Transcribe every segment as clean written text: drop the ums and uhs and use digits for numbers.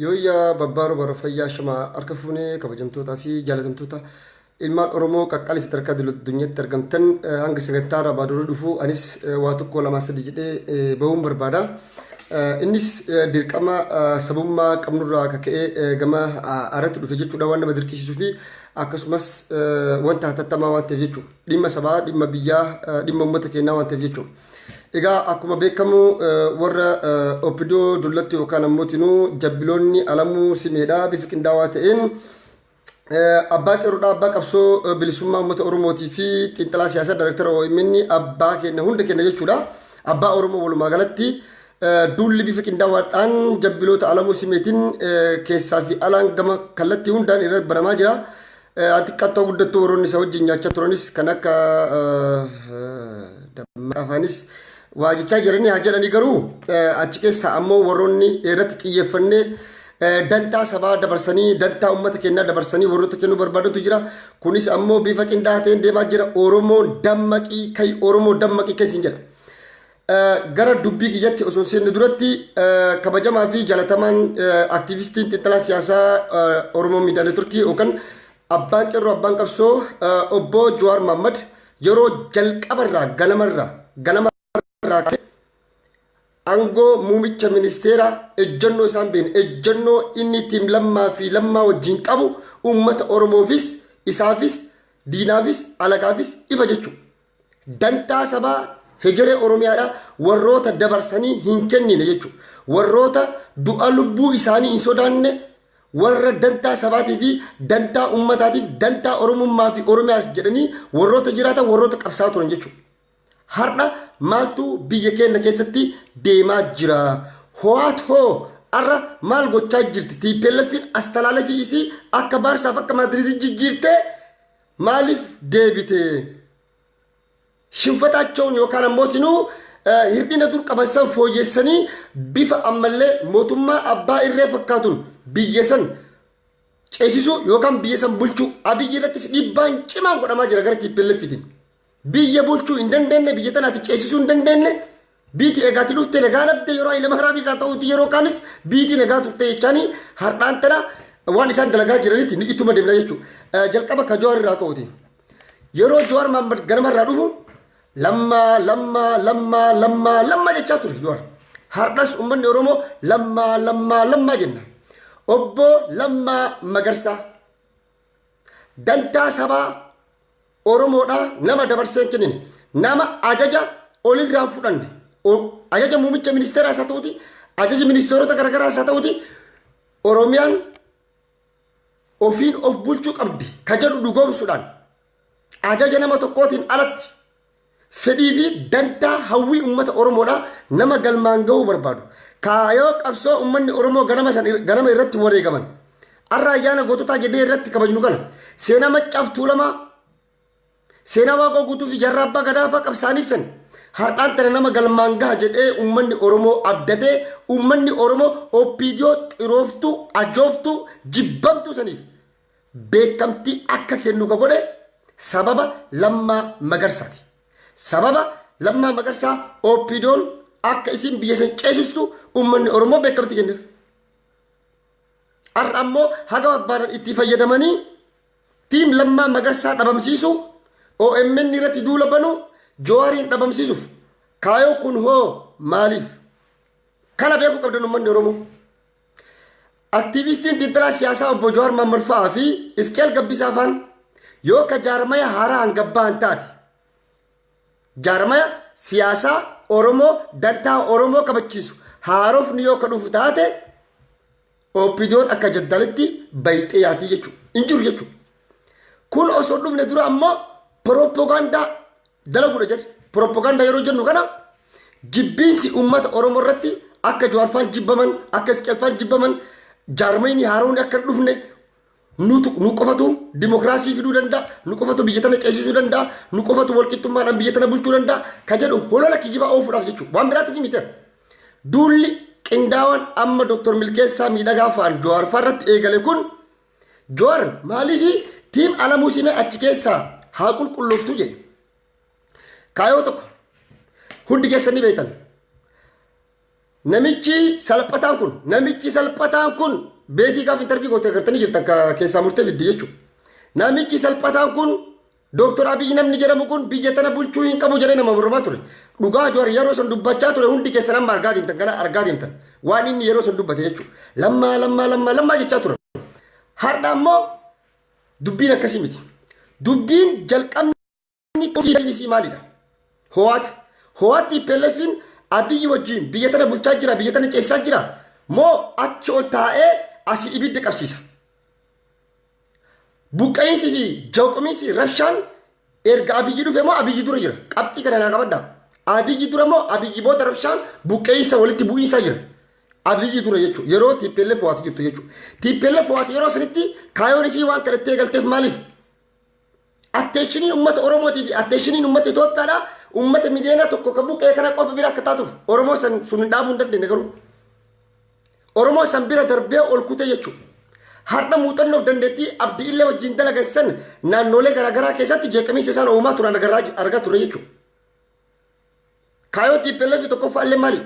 Yooyyaa babbaaroo bara fayyaa shamaa harka fuunee kabajamtootaa fi jaalatamtoota ilmaan Oromoo qaqqaalis sadarkaa addunyaatti argamtan hanga sagantaa rabaaduruu dhufu anis waa tokko lama sadii jedhee bahuun barbaada. Innis dirqama sabummaa qabnurraa akka ka'ee gama irratti dhufe jechuudha waan nama dirqisiisuu fi akkasumas wanta hatattamaa waan ta'eef jechuudha. Dhimma sabaa, dhimma biyyaa, dhimma uummata keenyaa waan ta'eef jechuudha. Egaa akkuma beekamu warra OPDON Dullaatin yookaan ammoo Jabbilooni Alamuu Simeedha bifa qindaawaa ta'een abbaa qeerroodhaa abbaa qabsoo bilisummaa uummata Oromootii fi xiinxalaa siyaasaa daayirektara OMN abbaa keenya hunda keenya jechuudha. Abbaa Oromoo walumaa galatti duulli bifa qindaawaadhaan Jabbiloota Alamuu Simeetiin keessaa fi alaan gama kallattii hundaan irratti baramaa jira. Xiqqaattoo guddattoo warroonni isa wajjin nyaachaa turanis kan akka afaanis waajichaa jiranii haa jedhanii garuu achi keessa ammoo warroonni irratti xiyyeeffannee dantaa sabaa dabarsanii dantaa uummata keenyaa dabarsanii warroota kennuu barbaadantu jira. Kunis ammoo bifa qindaa'aa ta'een deemaa jira. Oromoo dammaqii kai Oromoo dammaqii kai siin jedha. Gara dubbii kiyyatti osoo seenne duratti kabajamaa fi jaalatamaan aktiivistiin xiinxalaa siyaasaa Oromoo miidiyaa neetworkii yookaan abbaan qeerroo abbaan qabsoo obbo Jawaar Mahaammad yeroo jalqabarraa ganamarraa aangoo muumicha ministeera ejjennoo isaan beekne ejjennoo inni tiim lammaa fi lammaa wajjin qabu uummata Oromoofis isaafis diinaafis alagaafis ifa jechuudha. Dantaa sabaa hegeree Oromiyaadha warroota dabarsanii hin kennine jechuudha. Warroota du'a lubbuu isaanii hin sodaanne warra dantaa sabaatii fi dantaa uummataatiif dantaa Oromummaa fi Oromiyaaf jedhanii warroota jiraatan warroota qabsaa turan jechuudha. Har'a maaltu biyya keenya keessatti deemaa jira? Ho'aat hoo arra maal gochaa jirti? TPLFin astalaalafii isii akka Baarsaaf akka Maadiriitii jijjiirtee maaliif deebite? Shinfataachoon yookaan ammootinuu hirdina dur qaban san fooyyessanii bifa ammallee mootummaa abbaa irree fakkaatuun biyya san ceesisuu yookaan biyya san bulchuu Abiyyi irrattis dhiibbaan cimaan godhamaa jira gara TPLFitiin. Biyya bulchuu hin dandeenye biyya tanaatti ceesisuu hin dandeenye biiti egaatti dhufte nagaa dhabde yeroo ilma haraabii isaa ta'uuti yeroo kaanis biiti nagaa turte jechaanii har'aan tana waan isaan dalagaa jiranitti ni ittuma deemna jechuudha. Jalqaba ka Jawaar irraa ka'uuti. Yeroo Jawaar Mahaammad ganamarraa dhufu lammaa jechaa ture Jawaar. Har'as uummanni Oromoo lammaa jenna. Obbo Lammaa Magarsaa dantaa sabaa Oromoodha nama dabarsee kennine nama ajaja olirraan fudhanne ajaja muumicha ministeeraa isaa ta'uuti ajaja ministeerota garagaraa isaa ta'uuti Oromiyaan ofiin of bulchuu qabdi ka jedhu dhugoomsuudhaan ajaja nama tokkootiin alatti fedhii fi dantaa hawwii uummata Oromoodha nama galmaan ga'uu barbaadu kaayoo qabsoo uummanni Oromoo ganama irratti wareegaman arra ayyaana goototaa jedhee irratti kabajnu kana seenaa Maccaaf Tuulamaa seenaa Waaqoo guutuu fi jarraa abbaa gadaafaa qabsaaniif san har'aan tana nama galmaan gaha jedhee uummanni Oromoo abdatee uummanni Oromoo OPDON xirooftuu ajooftuu jibbamtuu saniif beekamtii akka kennu ka godhe sababa Lammaa Magarsaati. Sababa Lammaa Magarsaa OPDON akka isin biyya san ceesistu uummanni Oromoo beekamtii kenneef. Har'a ammoo haga barbaadan itti fayyadamanii tiim Lammaa Magarsaa dhabamsiisuu OMN irratti duula banuu Jawaarin dhabamsiisuuf kaayoo kun hoo maaliif? Kana beekuu qabdan uummanni Oromoo. Aktiivistiin xiinxalaa siyaasaa obbo Jawaar Mahaammad fa'aa fi Iskeel Gabbisaa fa'aan yoo ka jaarmaya haaraa hangabbaan taate jaarmaya siyaasaa Oromoo dantaa Oromoo kabachiisu haarofni yoo ka dhufu taate OPDON akka jaddalitti bayxee yaatii jechuudha. Injiru jechuudha. Kun osoo dhufne dura ammoo propaganda dalaguudha jedhe. Propaganda yeroo jennu kana jibbiinsi uummata Oromoo irratti akka Jawaar fa'aan jibbaman akka Iskeel fa'aan jibbaman jaarmayni haaroonni akka dhufne nu qofatu dimokiraasii fiduu danda'a nu qofatu biyya tana ceesisuu danda'a nu qofatu walqixxummaadhaan biyya tana bulchuu danda'a ka jedhu holola kijibaa oofuudhaaf jechuudha. Waan biraatiif miti. Duulli qindaawaan amma Dr. Milkeessaa miidhagaa fa'aan Jawaar fa'arratti eegale kun Jawaar maaliif tiim Alamuu Simee achi keessaa haa qulqullooftuu jedhe. Kaayoo tokko hundi keessanii beektan namichi salphataan kun beetii gaaf intervii gootee gartanii jirtan keessaa murtee fiddi jechuudha. Namichi salphataan kun Dr. Abiy namni jedhamu kun biyya tana bulchuu hin qabu jedhee nama mormaa ture. Dhugaa Jawaar yeroo san dubbachaa ture hundi keessan amma argaa deemtan kana argaa deemtan. Waan inni yeroo san dubbate jechuudha. Lammaa jechaa ture. Har'a ammoo dubbiin akkasii miti. Dubbiin jalqabni isii maalidha? Ho'aatti pellefiin Abiy wajjin biyya tana bulchaa jira, biyya tana ceessaa jira. Moo achi ol taa'ee asii ibidda qabsiisa. Buqqa'iinsi fi jawqamiinsi rabshaan erga Abiyyi dhufe moo Abiyyi dura jira? Qabxii kana naa qabaddaa. Abiyyi dura moo Abiyyi booda rabshaan buqqa'iinsa walitti bu'iinsaa jira? Abiyyi dura jechuudha. Yeroo TPLF waatu jirtu jechuudha. TPLF waatu yeroo sanitti kaayoon isii waan kadhattee galteef maaliif? Atteeshiniin uummata Oromootii fi atteeshiniin uummata Itoophiyaadhaa uummata miliyoona tokko kan buqqee kana qofa bira akka taatuuf Oromoo san sun dhaabuu hin dandeenye garuu. Oromoo san bira darbee ol kute jechuudha. Har'a muuxannoof dandeettii abdii illee wajjin dalagessan naannolee garaagaraa keessatti jeeqamiinsa isaan uumaa turan argaa ture jechuudha. Kaayoo TPLF tokkoffaa illee maali?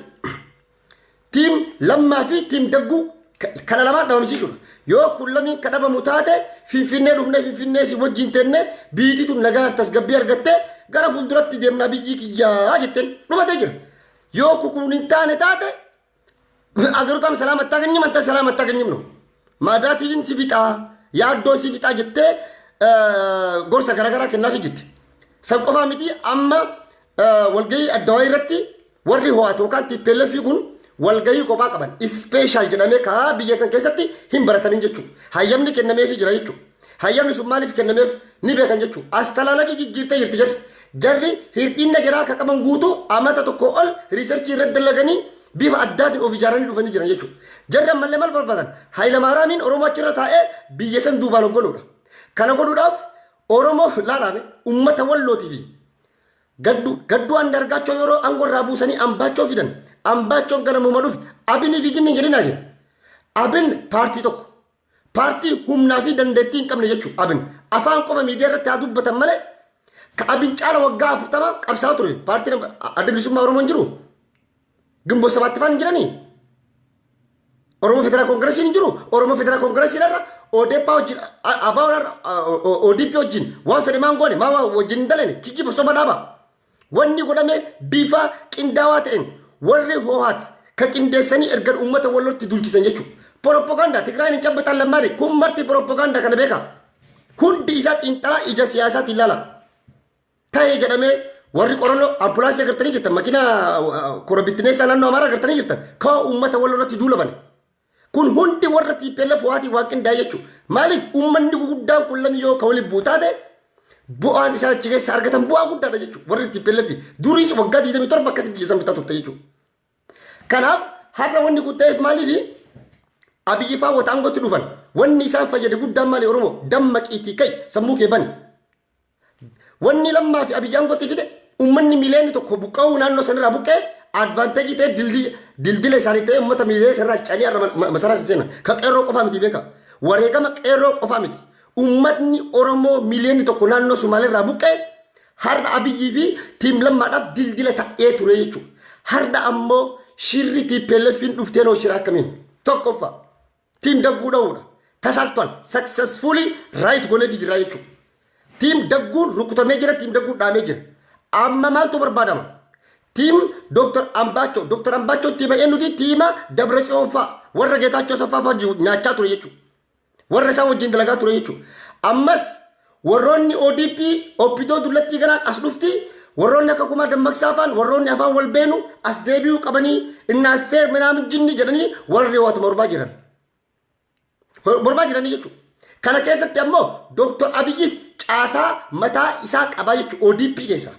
Tiim lammaa fi tiim dagguu kana lamaan dhabamsiisudha. Yoo kun lamiin kadhabamu taate Finfinnee dhufnee Finfinnee si wajjin teennee biyyiitu nagaa tasgabbii argattee gara fuulduratti deemnaa biyyi kiyyaa jetteen dhumatee jira. Yoo kun hin taane taate agarukam salaamattaa ganyimanta salaamattaa ganyimnu. Maadaa TV'n si fixaa yaaddoo si fixaa jettee gorsa garaagaraa kennaafii jirti. San qofaa miti amma walgahii addawaayii irratti warri ho'atu yookaan TPLF kun walgahii kophaa qaban ispeeshaal jedhamee kaa biyya san keessatti hin baratamin jechuudha. Hayyamni kennameefii jira jechuudha. Hayyamni sun maaliif kennameef ni beekan jechuudha. As talaalaqii jijjiirtee jirti jarri. Jarri hir'inna jiraa akka qaban guutuu amata tokko ol riisarchii irratti dalaganii bifa addaatiin of ijaaranii dhufanii jiran jechuudha. Jarri ammallee maal barbaadan? Hayilamaaraamiin Oromoo achirra taa'ee biyya san duubaan hoggoluudha. Kana godhuudhaaf Oromoo laalame uummata wallootii fi gadduu andargaachoo yeroo aangoo irraa buusanii ambaachoo fidan. Ambaachoon ganamuma dhufe abinii fi jinni jedhinaa jira. Abin paartii tokko. Paartii humnaa fi dandeettii hin qabne jechuudha. Abin afaan qofa miidiyaa irratti haa dubbatan malee ka abin caala waggaa 40 qabsaa ture. Paartiin adda bilisummaa Oromoo hin jiru. Gimboo sabaatti faan hin jiranii. Oromoo Federaal Koongireesiin hin jiru. Oromoo Federaal Koongireesiin irra ODP wajjin ODP wajjin waan fedhe maan goone maa wajjin hin dalene kijjiba soba dhaaba. Wanni godhame bifa qindaawaa ta'een warri ho'aat ka qindeessanii ergan uummata wallootti dulchisan jechuudha. Propaganda Tigraayin hin cabbataan lammaari kun marti propaganda kana beeka. Hundi isaa xiinxalaa ija siyaasaatiin ilaala. Ta'ee jedhamee warri qorannoo ambulaansii agartanii jirtan makiinaa korobittineessaa naannoo Amaaraa agartanii jirtan kaa uummata wallootti duulaban. Kun hundi warra TPLF ho'aatii waan qindaa'e jechuudha. Maaliif uummanni guguddaan kun lamni yoo ka waliin buutaate bu'aan isaa achi keessa argatan bu'aa guddaadha jechuudha. Warri TPLF duriis waggaa 27 akkas biyya san bitaa turte jechuudha. Kanaaf har'a wanni kun ta'eef maaliif Abiyyi faa wata aangootti dhufan wanni isaan fayyade guddaan maali Oromoo dammaqiitii kai sammuu kee bani. Wanni lammaa fi Abiyyi aangootti fide uummanni miliyoonni tokko buqqa'uu naannoo sanarraa buqqee advaanteejii ta'e dildila isaanii ta'e uummata miliyoona sanarraa calii har'a masaraa seenan ka qeerroo qofaa miti beeka. Wareegama qeerroo qofaa miti. Uummatni Oromoo miliyoonni tokko naannoo Sumaaleerraa buqqee har'a Abiyyi fi tiim lammaadhaaf dildila ta'ee ture jechuudha. Har'a ammoo shirri TPLFin dhuftee noo shira akkamiin tokkoffaa tiim dagguu dha'uudha. Tasaaktual successfully right golee fi jira jechuudha. Tiim dagguun rukutamee jira tiim dagguun dhaamee jira. Amma maaltu barbaadama? Tiim Dr. Ambaachoo tiima eenyuti tiima Dabratsiyoon fa'a warra Geetaachoo Saffaa fa'a nyaachaa ture jechuudha. Warra isaan wajjin dalagaa ture jechuudha. Ammas warroonni ODP OPDON Dullaatin garaan as dhufti warroonni akka kumaa dammaqsaa faan warroonni afaan wal beenu as deebi'uu qabanii innaasteer minaamin jinni jedhanii warri waatuma borbaa jiranii jechuudha. Kana keessatti ammoo Dr. Abiyyis caasaa mataa isaa qabaa jechuudha ODP keessaa.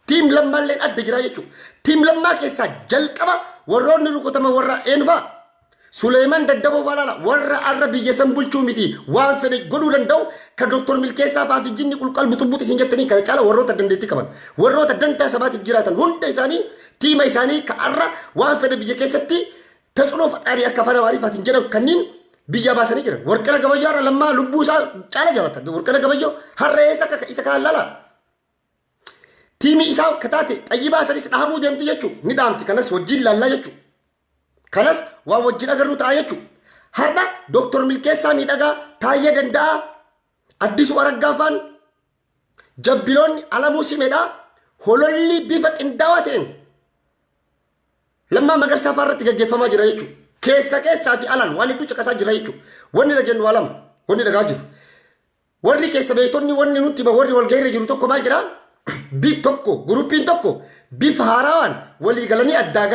Tiim lammaallee adda jira jechuudha. Tiim lammaa keessaa jalqaba warroonni rukutama warra eenfaa Suleiman Daddaboo Walaala warra arra biyya san bulchuu miti waan fedhe godhuu danda'u ka Dr. Milkeessaa faa fi jinni qulqullu butubuuti isin jettanii kana caala warroota dandeettii qaban warroota dantaa sabaatiif jiraatan hunda isaanii tiima isaanii ka arra waan fedhe biyya keessatti tasxunoo faxaarii akka fana maaliifaatiin jedhamu kanneen biyya baasanii jiran. Warqina Gabayyoo har'a lammaa lubbuu isaa caala jaalatan. Warqina Gabayyoo har'a eessa akka isa kaan lala. Tiimi isaa akka taate xayyibaa sanis dhahamuu deemti jechuudha. Ni dhaamti kanas wajjin laallaa jechuudha. kanas waan wajjin agarru ta'a jechuudha. Har'a Dooktor Milkeessaa Miidhagaa Taayyee Danda'a Addisuu Araggaafaan Jabbilooni Alamuu Simeedhaa hololli bifa qindaawaa ta'een Lammaa Magarsaa irratti gaggeeffamaa jira jechuudha. Keessaa fi alaan waan hedduu caqasaa jira jechuudha. Wanni dhajennu waa lama wanni dhagaa jiru. Warri keessa beektonni wanni nutti warri walgahiirra jiru tokko maal jedhaa? Biif tokko guruppiin tokko bifa haarawaan walii galanii addaan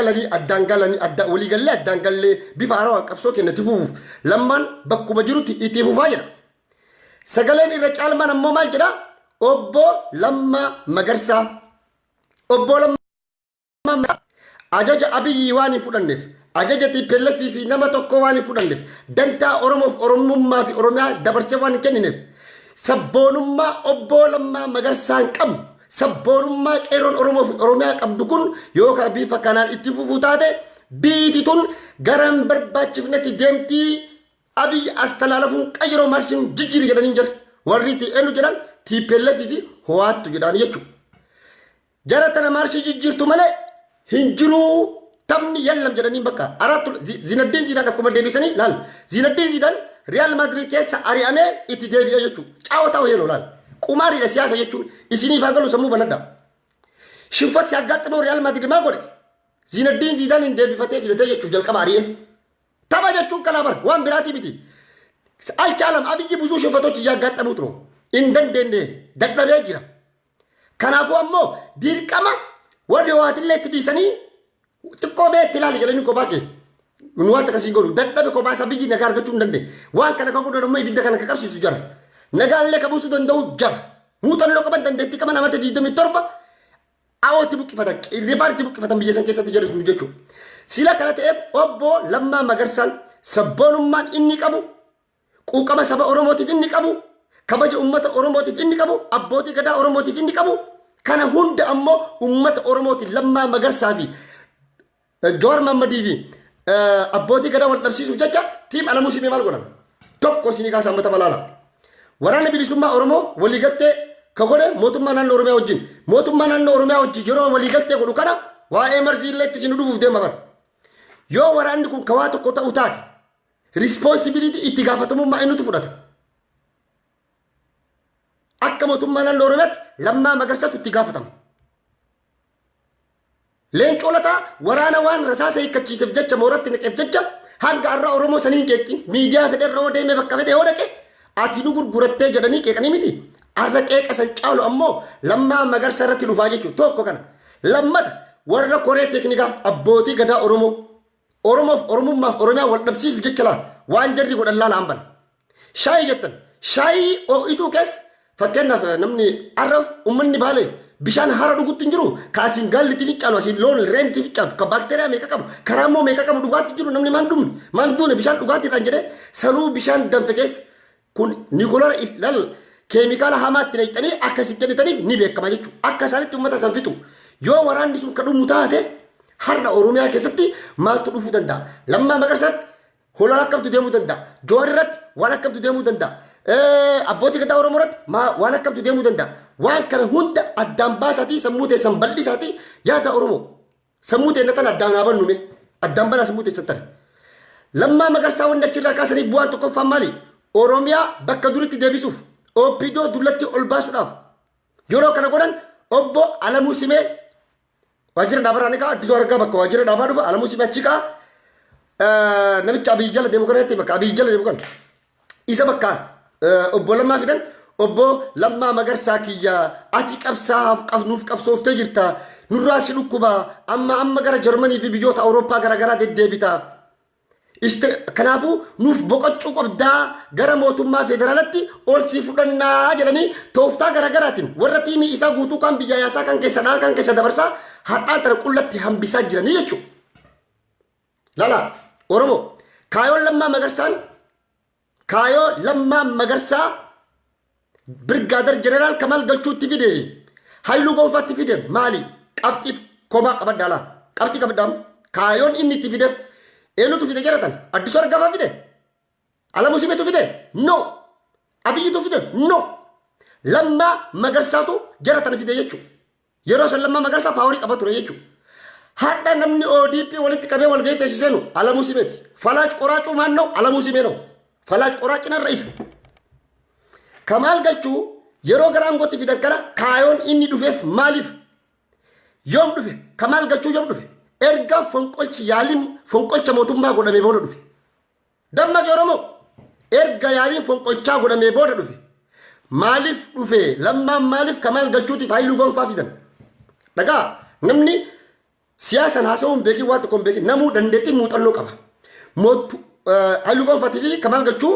gallee bifa haarawaan qabsoo kennatti fufuuf lammaan bakkuma jirutti itti fufaa jira. Sagaleen irra caalmaan ammoo maal jedhaa? Obbo Lammaa Magarsaa. Obbo Lammaa ajaja Abiyyi waan hin fudhanneef ajaja TPLF fi nama tokko waan hin fudhanneef dantaa Oromoof Oromummaa fi Oromiyaa dabarsee waan hin kennineef sabboonummaa obbo Lammaa Magarsaan qabu sabboonummaa qeeroon Oromoo fi Oromiyaa qabdu kun yookaan bifa kanaan itti fufuu taate biiti tun garan barbaachifnetti deemtii Abiyyi as talaalafuun qayyiroo marshiin jijjiiri jedhanii jira. Warri eenyu jedhan TPLF fi ho'aattu jedhanii jechuudha. Jara tana marshii jijjiirtu malee hin jiru taphni yallam jedhanii bakka araatu Zinedine Zidane akkuma deebisanii laal Zinedine Zidane Real Madrid keessa ari'amee itti deebi'ee jechuudha. Caawwataa yeroo laal qumaariidha siyaasa jechuun isiniif haa galu sammuu banadha. Shinfatti aggaxxamoo Real Madrid maal godhe? Zinedine Zidane hin deebifatee fidatee jechuudha jalqaba ari'ee. Tapha jechuun kanaa bar waan biraatii miti. Alchaalam Abiyyi busuu shinfatochi aggaxxamuu turu. Hin dandeenye dadhabee jira. Kanaafuu ammoo dirqama warri waatillee itti dhiisanii xiqqoo bee itti ilaali jedhanii kophaa kee. Nu waan akkasii godhu dadhabe kophaa isaa biyyi nagaa argachuu hin dandeenye. Waan kana kan godhan ammoo ibidda kana kan qabsiisu jara. Nagaallee qabuusuu danda'u jara. Muuxannoo qaban dandeettii qaban namatti 27 awootti buqqifatan rifaan itti buqqifatan biyya san keessatti jedhu jechuudha. Sila kana ta'eef obbo Lammaa Magarsaan sabboonummaan inni qabu quuqama saba Oromootiif inni qabu kabaja uummata Oromootiif inni qabu abbootii gadaa Oromootiif inni qabu kana hunda ammoo uummata Oromootiif Lammaa Magarsaa fi Jawaar Mahammadii fi abbootii gadaa wal dhabsiisuuf jecha tiim Alamuu Simee maal godhan tokko isinii kaasaa uummata balaala. Waraanni bilisummaa Oromoo waliigaltee ka godhe mootummaa naannoo Oromiyaa wajjin mootummaa naannoo Oromiyaa wajjin yeroo waliigaltee godhu kana waa'ee marsii illee itti isin dhufuuf deema bara. Yoo waraanni kun kawaa tokko ta'u taate responsibility itti gaafatamummaa eenyutu fudhata? Akka mootummaa naannoo Oromiyaatti Lammaa Magarsaatu itti gaafatama. Leencoo lataa waraana waan rasaasa hiikkachiiseef jecha mooratti naqeef jecha hanga har'a Oromoo sanii qeeqxi miidiyaa fedhe irra deemee bakka fedhe yoo dhaqe ati nu gurgurattee jedhanii qeeqanii miti. Har'a qeeqa san caalu ammoo Lammaa Magarsaa irratti dhufaa jechuudha. Tokko kana. Lammata warra koree teeknikaa abbootii gadaa Oromoo Oromoof Oromummaaf Oromiyaa wal dhabsiisuuf jecha laa waan jarri godhan laala hamban. Shaayii jettan shaayii oo'ituu keessa fakkeenyaaf namni har'a uummanni baalee bishaan hara dhugutti hin jiru kaasiin gaalli itti ficcaatu asiin loon reen itti ficcaatu ka baakteeriyaa meeqa qabu karaa immoo meeqa qabu dhugaatti jiru namni maan duune bishaan dhugaattiidhaan jedhee sanuu bishaan danfe keessa kun niikolara lal keemikaala hamaatti naqxanii akkasii kennitaniif ni beekama jechuudha. Akka isaanitti uummata san fixu yoo waraanni sun ka dhumu taate har'a Oromiyaa keessatti maaltu dhufuu danda'a? Lammaa Magarsaatti holaan akkamtu deemuu danda'a? Jawaar irratti waan akkamtu deemuu danda'a? Abbootii gadaa Oromoo irratti waan akkamtu deemuu danda'a? Waan kana hunda addaan baasaatii sammuu teessan bal'isaatii yaada Oromoo sammuu teennatan addaan haa bannume addaan banaa sammuu teessan tana. Lammaa Magarsaa wanni achirraa kaasanii bu'aan tokkoffaan maali? Oromiyaa bakka duritti deebisuuf OPDON Dullatti ol baasuudhaaf yeroo kana godhan obbo Alamuu Simee waajjira dhaabaraa ni ka'a addisuu argaa bakka waajjira dhaabaa dhufa Alamuu Simee achi ka'a namicha Abiyyi jala deemu kanatti bakka Abiyyi jala deemu kan isa bakka obbo Lammaa fidan obbo Lammaa Magarsaa kiyya ati qabsaaf nuuf qabsooftee jirta nurraa si dhukkuba amma gara Jarmanii fi biyyoota Awurooppaa garaagaraa deddeebita. Kanaafuu nuuf boqochuu qabdaa gara mootummaa federaalatti ol si fudhannaa jedhanii tooftaa garaagaraatiin warra tiimii isaa guutuu kan biyya yaasaa kan keessa dhaa kan keessa dabarsaa har'aan tana qullatti hambisaa jiranii jechuudha. Lala Oromoo kaayoo Lammaa Magarsaa Birgaadar Jeneraal Kamal Galchuutti fide Haayiluu Gonfaatti fide maali qabxii komaa qabaddaa laa qabxii qabaddaam kaayoon inni itti fideef eenyutu fide jaratan addisuu argamaa fide Alamuu Simeetu fide no Abiyyitu fide no Lammaa Magarsaatu jaratan fide jechuudha. Yeroo san Lammaa Magarsaa paaworii qaba ture jechuudha. Hadda namni ODP walitti qabee wal ga'ee teessisenu Alamuu Simeeti. Falaach qoraacuu maannoo Alamuu Simee no. Falaach qoraacina raisa. Kamaal galchuu yeroo gara aangootti fidan kana kaayoon inni dhufeef maaliif? Yoom dhufe? Kamaal galchuu yoom dhufe? Erga fonqolchi yaaliin fonqolcha mootummaa godhamee booda dhufe. Dammaqee Oromoo erga yaaliin fonqolchaa godhamee booda dhufe. Maaliif dhufe? Lammaan maaliif kamaal galchuutiif hayluu gonfaa fidan? Dhagaa namni siyaasan haasawuun beekii waan tokkoon beekii namuu dandeettii muuxannoo qaba. Hayluu gonfaatii fi kamaal galchuu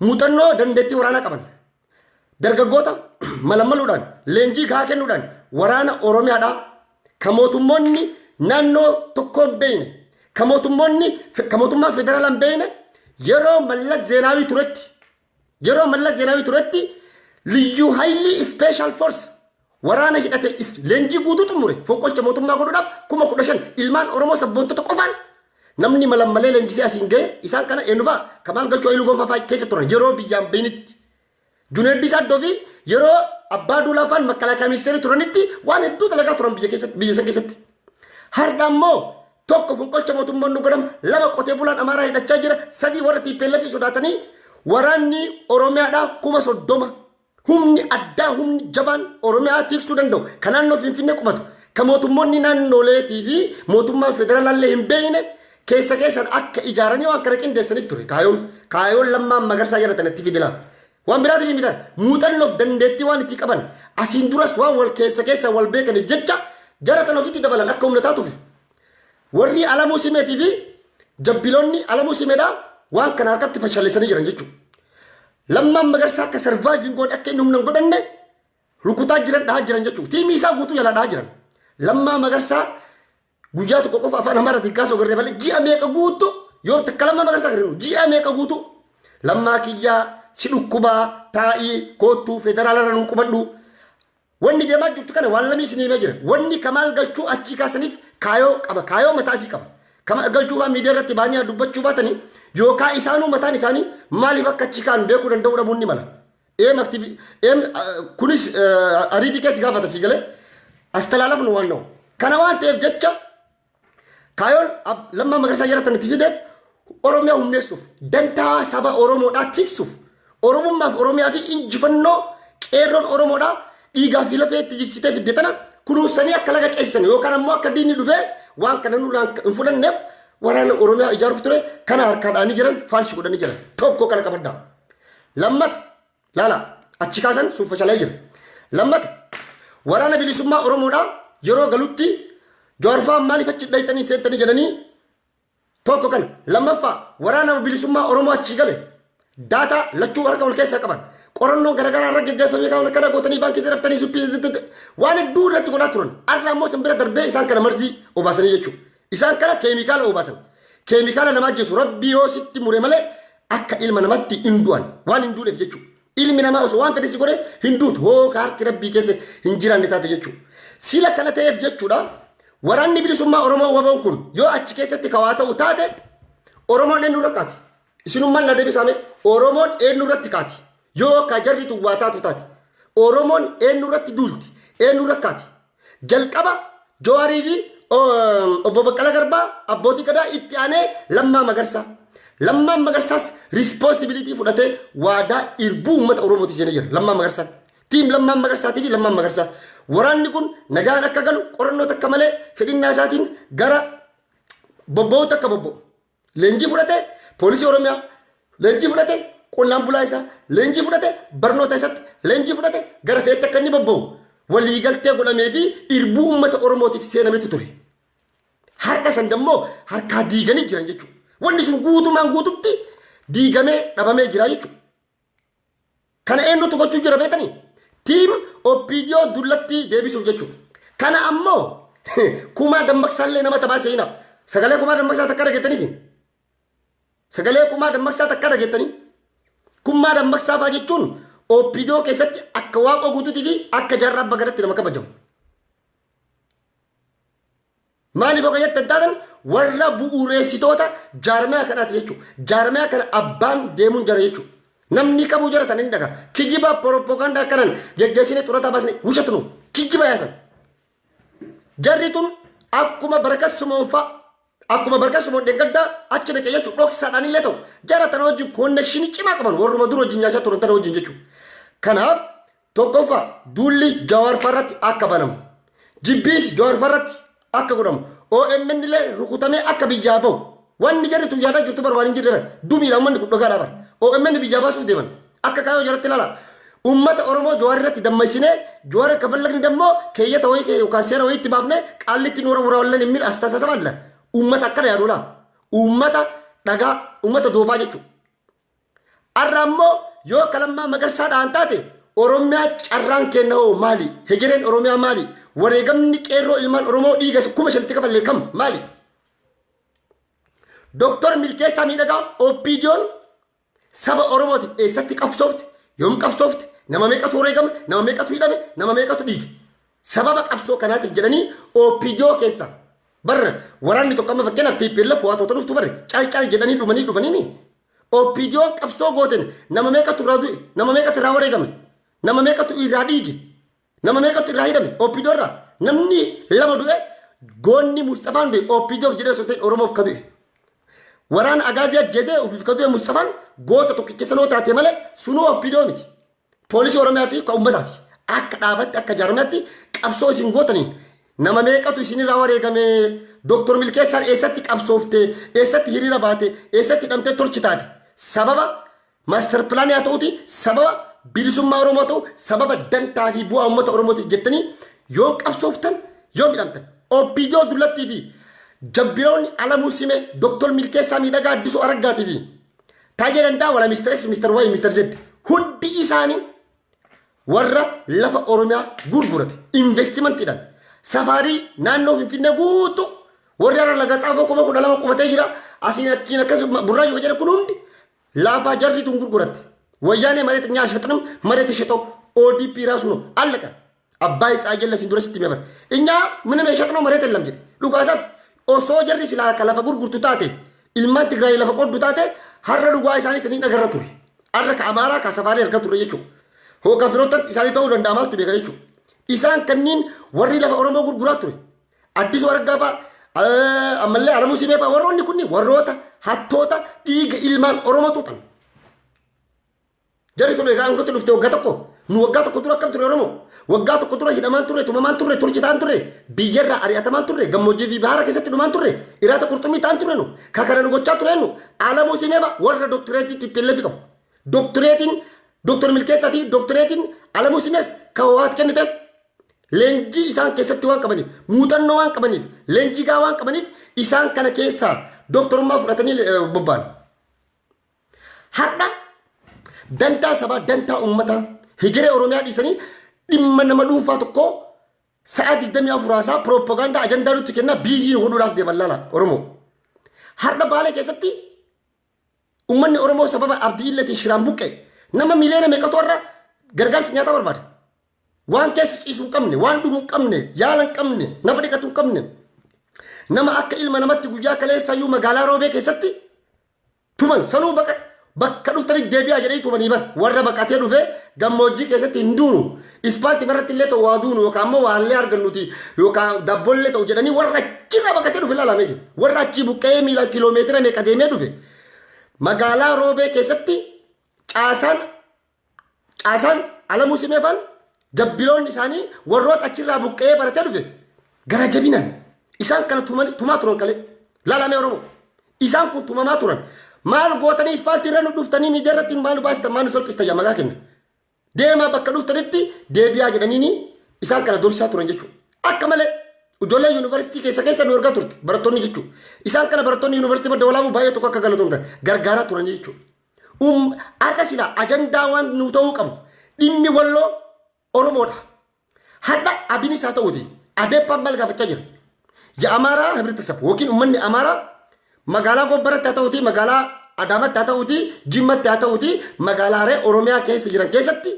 muuxannoo dandeettii waraanaa qaban. Dargaggoota malammaluudhaan leenjii gahaa kennuudhaan waraana Oromiyaadhaa kan mootummoonni naannoo tokkoon beeyne kan mootummaan federaalaa hin beeyne yeroo Mallas Zeenaawii turetti liyyuu haylii special force waraana hidhate leenjii guutuu xumure fonqolcha mootummaa godhuudhaaf 15,000 ilmaan Oromoo sabboontota qofaan namni malammalee leenjisee asiin ga'e isaan kana eenyufaa kamaal galchuu hayluu gonfaa keessa turan yeroo biyyaan beeynitti. Junaidi Saddoo fi yeroo abbaa duulaafaan makkalaakaa ministeerii turanitti waan hedduu dalagaa turan biyya san keessatti. Har'a ammoo tokko fonqolcha mootummaan nu godhama lama qotee bulaan Amaaraa hidhachaa jira sadii warra TPLF sodaatanii waraanni Oromiyaadhaa 30,000 humni addaa humni jabaan Oromiyaa tiksuu danda'u kan naannoo Finfinnee qubatu kan mootummoonni naannoleetii fi mootummaan federaalaallee hin beekne keessan akka ijaaranii waan kana qindeessaniif ture kaayoon lammaan magarsaa jedhatan itti fidila. Waan biraatiif miidhaan muuxannoof dandeettii waan itti qaban asiin duras waan wal keessa wal beekaniif jecha jara kan ofitti dabalan akka humna taatuuf warri Alamuu Simeetii fi Jabbiloonni Alamuu Simeedhaa waan kana harkatti fashaleessanii jiran jechuudha. Lammaan magarsaa akka sarvaayiviin godhe akka inni humna hin godhanne rukutaa jiran dhahaa jiran jechuudha. Tiimii isaa guutuu jalaa dhahaa jiran. Lammaa magarsaa guyyaa tokko qofa afaan Amaaraatiin kaasuu garee malee ji'a meeqa guutuu yoo takka lammaa magarsaa garee ji'a meeqa guutuu lammaa kiyyaa si dhukkubaa taa'ii kootuu federaalaa nuu qubadhu wanni deemaa jirtu kana waan lamii isin himee jira wanni kamaal galchuu achii kaasaniif kaayoo qaba kaayoo mataa fi qaba kamaal galchuu waan miidiyaa irratti baanii dubbachuu baatanii yookaan isaanuu mataan isaanii maaliif akka achii kaan beekuu danda'uu dhabuun ni mala kunis ariitii keessi gaafata si galee as talaalaafnu waan na'u kana waan ta'eef jecha kaayoon lammaa magarsaa jaratan itti fideef Oromiyaa humneessuuf dantaa saba Oromoodhaa tiksuuf Oromummaaf Oromiyaa fi injifannoo qeerroon Oromoodhaa dhiigaa fi lafee itti jigsitee fidde tana kunuunsanii akka laga ceesisan yookaan ammoo akka diinni dhufee waan kana nurraan hin fudhanneef waraana Oromiyaa ijaaruuf ture kana harkaadhaanii jiran faalshi godhanii jiran tokko kana qabaddaa. Lammata laala achi kaasan sun fashalee jira. Lammata waraana bilisummaa Oromoodhaa yeroo galutti Jawaarfaan maaliif achi dhayxanii seentanii jedhanii tokko kana lammaffaa waraana bilisummaa Oromoo achi gale data lachuu harka wal keessa qaban qorannoo garagaraa irra geggeeffamee kan kana gootanii baankii saraftanii suphii waan hedduu irratti godhaa turan arra ammoo san bira darbee isaan kana marzii obaasanii jechuudha isaan kana keemikaala obaasan keemikaala namaa jeesu rabbii yoo sitti mure malee akka ilma namatti hindu'an waan hinduudheef jechuudha ilmi namaa osoo waan fedhisi godhe hinduutu hoo kaarti rabbii keessa hin jiraanne taate jechuudha sila kana ta'eef jechuudha waraanni bilisummaa Oromoo waboon kun yoo achi keessatti kawaa ta'u taate Oromoon eenyu rakkaati isinummaan na deebisame Oromoon eenyu irratti kaati yoo ka jarritu waa taatu taati Oromoon eenyu irratti duulti eenyu rakkaati jalqaba Jawaarii fi obbo Baqqalaa Garbaa abbootii gadaa itti aanee lammaan magarsaas responsibility fudhatee waadaa irbuu uummata Oromooti seenee jira lammaan magarsaan tiim lammaan magarsaatii fi lammaan magarsaa waraanni kun nagaan akka galu qorannoo takka malee fedhinnaa isaatiin gara bobba'uu takka bobba'u leenjii fudhatee poolisii Oromiyaa leenjii fudhatee qonnaan bulaa isaa leenjii fudhatee barnoota isaatti leenjii fudhatee gara feetti akka inni bobba'u waliigaltee godhamee fi irbuu uummata Oromootiif seenametu ture. Har'a san dammoo harkaa diiganii jiran jechuudha. Wanni sun guutumaan guututti diigamee dhabamee jira jechuudha. Kana eenyutu gochuu jira beekanii? Tiim OPDON Dullaatin deebisuuf jechuudha. Kana ammoo kumaa dammaqsaallee nama taphaa seenaa. Sagalee kumaa dammaqsaa takka dhageettaniisin. Sagalee kumaa dammaqsaa takka dhageettanii. Kumaa dammaqsaa fa'aa jechuun OPDON keessatti akka waaqa guutuutii fi akka jaarraa abbaa gadaatti nama kabajamu. Maaliif akka jettan taatan warra bu'uureessitoota jaarmaya kanaati jechuudha. Jaarmaya kana abbaan deemuun jara jechuudha. Namni qabu jara tan inni dhaga. Kijiba propaganda kanan geggeessine xurata baasne wushatu kijiba yaasan. Jarri tun akkuma barakat sumoonfa akkuma barakat sumoon deeggaddaa achi dhaqee jechuudha dhoksaadhaan illee ta'u jara tana wajjin koonnekshinii cimaa qaban warruma dura wajjin nyaachaa turan tana wajjin jechuudha. Kanaaf tokkoffaa duulli Jawaar farratti akka banamu jibbiis Jawaar farratti akka godhamu OMN illee rukutamee akka biyyaa bahu wanni jarri tun yaadaa jirtu barbaadan jirre dumiidhaan wanni kun dhagaadhaa bara OMN biyyaa baasuuf deeman akka kaayoo jaratti ilaala. Ummata Oromoo Jawaar irratti dammaysinee Jawaar akka fallaqni dammoo keeyyata wayii yookaan seera wayii itti baafnee qaallitti nuura muraa wallan hin miidha astaasasa maalla. Ummata akkana yaadula. Ummata dhagaa ummata doofaa jechuudha. Har'a ammoo yoo kalammaa magarsaa dhaan taate Oromiyaa carraan kenna hoo maali? Hegereen Oromiyaa maali? Wareegamni qeerroo ilmaan Oromoo dhiiga kuma shanitti kafalee kam maali? Doktor Milkeessaa Miidhagaa OPDON saba Oromootiif eessatti qabsoofte yoom qabsoofte nama meeqatu wareegame nama meeqatu hidhame nama meeqatu dhiige sababa qabsoo kanaatiif jedhanii OPDO keessa barra waraanni tokko amma fakkeenyaaf TPLF waa toota dhuftu barre calcal jedhanii dhufanii OPDO qabsoo gooten nama meeqatu irraa du'e nama meeqatu irraa wareegame nama meeqatu irraa dhiige nama meeqatu irraa hidhame OPDO irraa namni lama du'e goonni Mustafaan du'e OPDO jedhee soteen Oromoof ka du'e waraan agaazii ajjeesee ofiif ka du'e Mustafaan goota tokkicha sanoo taate malee sunuu OPDO miti poolisii Oromiyaati ka ummataati akka dhaabatti akka jaarmaatti qabsoo isin gootaniin nama meeqatu isinirraa wareegame Dr. Milkeessaan eessatti qabsoofte eessatti hiriira baate eessatti hidhamtee torchi taate sababa maaster pilaanii haa ta'uuti sababa bilisummaa Oromoo ta'u sababa dantaa fi bu'aa uummata Oromootiif jettanii yoo qabsooftan yoo midhamtan OPDO Dullattii fi Jabbilooni Alamuu Simee Dr. Milkeessaa Miidhagaa Addisuu Araggaatii fi taajee dandaa wala Mr. X Mr. Y Mr. Z hundi isaanii warra lafa Oromiyaa gurgurate investimantiidhaan safarii naannoo Finfinnee guutuu warra irra laga xaafoo kuma 12 qubatee jira asiin achiin akkas burraayyuu jedha kun hundi laafaa jarri tun gurguratte wayyaanee mareet nyaashatanam mareet shetoo ODP raasuno allaka abbaa isaa jalla sin durasitti meebar inyaa mina meeshatnoo mareet ellam jedhe dhugaasaati osoo jarri silaa ka lafa gurgurtu taate ilmaan Tigraay lafa qoddu taate har'a dhugaa isaanii saniin agarra ture har'a ka Amaaraa ka safarii argaa ture jechuudha hoogaa firootan isaanii ta'uu danda'a maaltu beeka jechuudha isaan kanniin warri lafa Oromoo gurguraa ture Addisuu Araggaa fa'a ammallee Alamuu Simee fa'a warroonni kunniin warroota hattoota dhiiga ilmaan Oromoo tuutan jarri ture egaa angatti dhufte waggaa tokko nu waggaa tokko dura akkam ture Oromoo waggaa tokko dura hidhamaan turre tumamaan turre turchitaan turre biyyarraa ari'atamaan turre gammoojjii fi bahara keessatti dhumaan turre iraata qurxummii ta'an turre nu kakara nu gochaa ture nu Alamuu Simee fa'a warra doktoreetii TPLF qabu doktoreetiin Dr. Milkeessaatii doktoreetiin Alamuu Simees ka ho'aat kenniteef leenjii isaan keessatti waan qabaniif muuxannoo waan qabaniif leenjii gaa waan qabaniif isaan kana keessaa doktorummaa fudhatanii bobba'an. Har'a dantaa sabaa dantaa uummataa hegeree Oromiyaa dhiisanii dhimma nama dhuunfaa tokko sa'a 24 piroopagaandaa ajandaa nutti kennaa biizii hodhuudhaaf deeman laala Oromoo. Har'a Baalee keessatti uummanni Oromoo sababa abdii illeetiin shiraan buqqee nama miliyoona meeqatu irra gargaarsa nyaataa barbaada. Waan keessa ciisu hin qabne, waan dhuguu hin qabne, yaala hin qabne, nafa dhiqatu hin qabne. Nama akka ilma namatti guyyaa kaleessayyuu magaalaa Roobee keessatti tuman sanuu bakka dhuftanii deebi'aa jedhanii tumanii bar warra baqatee dhufee gammoojjii keessatti hin duunu. Ispaaltii irratti illee ta'u waa duunu yookaan ammoo waallee argannuti yookaan dabbollee ta'u jedhanii warra achirraa baqatee dhufe ilaalamee jira. Warra achii buqqee miila kiloomeetira meeqa deemee dhufe. Magaalaa Roobee keessatti caasaan Alamuu Simee fa'a Jabbiloonni isaanii warroota achirraa buqqee baratee dhufe gara jabinaan isaan kana tumaa turan kalee laalamee Oromoo isaan kun tumamaa turan maal gootanii ispaaltii irra nu dhuftanii miidiyaa irratti maal baastan maal nu salphista yamagaa kenna deemaa bakka dhuftanitti deebi'aa jedhanii isaan kana dorsaa turan jechuudha akka malee ijoollee yuunivarsiitii keessa nu ergaa turte barattoonni jechuudha isaan kana barattoonni yuunivarsiitii madda walaabuu baay'ee tokko akka galatoomtan gargaaraa turan jechuudha. Har'a silaa ajandaa waan nu ta'uu qabu dhimmi walloo Oromoodha. Har'a abinis haa ta'uuti adeeppaan maal gaafachaa jira. Ya Amaaraa Hibirtisab yookiin uummanni Amaaraa magaalaa Gobbaratti haa ta'uuti magaalaa Adaamatti haa ta'uuti Jimmatti haa ta'uuti magaalaalee Oromiyaa keessa jiran keessatti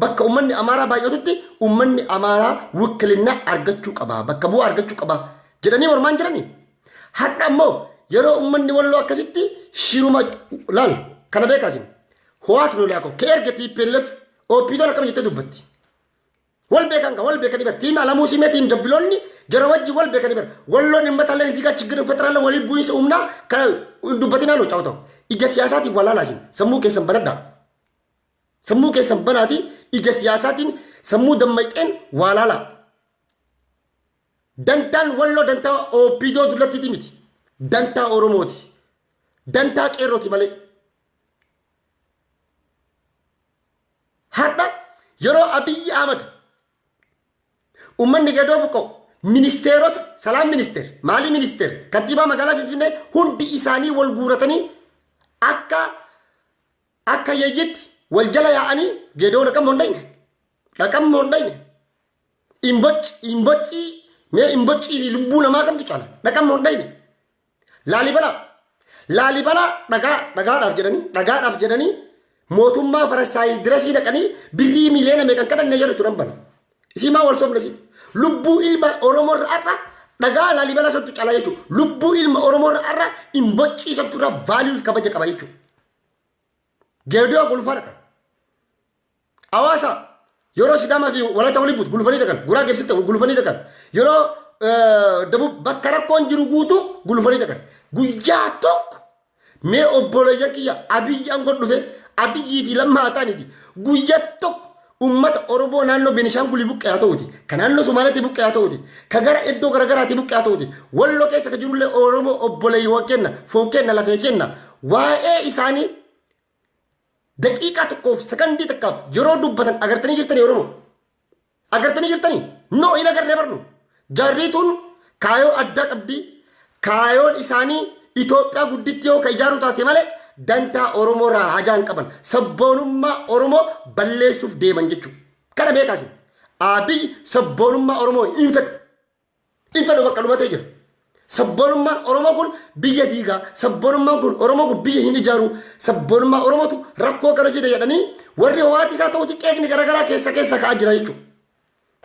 bakka uummanni Amaaraa baay'atutti uummanni Amaaraa wikkilinnaa argachuu qaba bakka bu'aa argachuu qaba jedhanii mormaan jiranii. Har'a immoo yeroo uummanni walloo akkasitti shiruma laal kana beekaasin ho'aatu nu laako ka erga TPLF OPDON akkam jettee dubbatti wal beekani bar tiim Alamuu Simee tiim Jabbiloonni jara wajji wal beekani bar walloon himma talee isiga ችግር እንፈጥራለን ወሊ ቡይስ ኡምና ከዱበቲና ነው ጫውታው ኢጀ ሲያሳቲ ወላላሲን ሰሙ ከሰን በረዳ ሰሙ ከሰን በናቲ ኢጀ ሲያሳቲን ሰሙ ደመቀን ዋላላ dantaan wallo dantaa OPDON Dullaatin miti dantaa Oromooti dantaa qeerrooti malee hadda yeroo Abiy Ahmad ummanni gadoo buqqo ministeerota salaam ministeer maali ministeer kantiibaa magaalaa Finfinnee hundi isaanii wal guuratanii akka yeeyitti wal jala yaa'anii gedoo dhaqam hundayne imbochi mee imbochi fi lubbuu namaa kamtu caala dhaqam hundayne laalibala dhagaadhaaf jedhanii mootummaa Faransaay dirasii dhaqanii birrii miliyoona meeqan kadhanne jedhu turan bana isii maa wal sobnesi lubbuu ilma Oromoo irra dhagaa laalibala santu caala jechuudha lubbuu ilma Oromoo irra imbochi santu irra vaaluu kabaja qaba jechuudha geedoo gulfaa dhaqa hawaasa yeroo Sidaamaa fi Walaayittaa waliin buutu gulufanii dhaqan guraa geessitte gulufanii dhaqan yeroo dabuu bakka rakkoon jiru guutuu gulufanii dhaqan guyyaa tokko mee obboleeyyan kiyya Abiyyi aangoon dhufe Abiyyii fi lammaa ta'aniiti guyyaa tokko ummata Oromoo naannoo Beenishaangulii buqqee haa ta'uuti kan naannoo Somaaliitti buqqee haa ta'uuti kan gara iddoo garaagaraatti buqqee haa ta'uuti walloo keessa kan jirullee Oromoo obboleeyyan kenna foon kenna lafee kenna waa'ee isaanii daqiiqaa tokkoof sekondii takkaaf yeroo dubbatan agartanii jirtanii Oromoo agartanii jirtanii noo ila garree barnu jarriituun kaayoo addaa qabdi kaayoon isaanii Itoophiyaa gudditti yoo ka ijaaru taate malee dantaa Oromoo irraa hajaan qaban sabboonummaa Oromoo balleessuuf deeman jechuudha kana beekaasin Abiy sabboonummaa Oromoo hin fedhu bakka dhumatee jira sabboonummaan Oromoo kun biyya diigaa sabboonummaan kun Oromoo kun biyya hin ijaaru sabboonummaa Oromootu rakkoo kana fide jedhanii warri ho'aati isaa ta'uti qeeqni garaagaraa keessa ka'aa jira jechuudha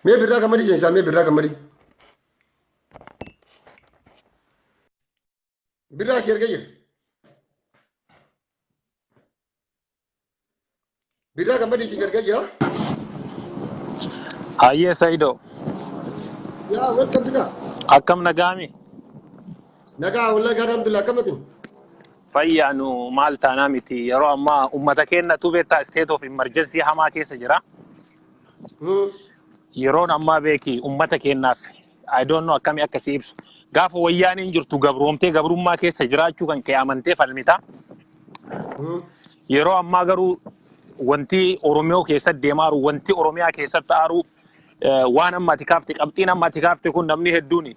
mee birraa gammadii jeensaa mee birraa gammadii birraa si erga jira birraa gammadiitiif erga jira hayyee Saidoo yaa welcome birraa akkam nagaami nagaa wallahi gaara alhamdulillah akkamatin fayyaanu maal taanaa miti yeroo ammaa ummata keenya tubeetta state of emergency hamaa keessa jira yeroon ammaa beeki ummata keenyaaf I don't know akkami akkasii ibsu gaafa wayyaaniin jirtu gabroomtee gabrummaa keessa jiraachuu kan kee amantee falmita yeroo ammaa garuu wanti Oromoo keessa deemaaru wanti Oromiyaa keessatti aaru waan amma ati kaafte qabxiin amma ati kaafte kun namni hedduun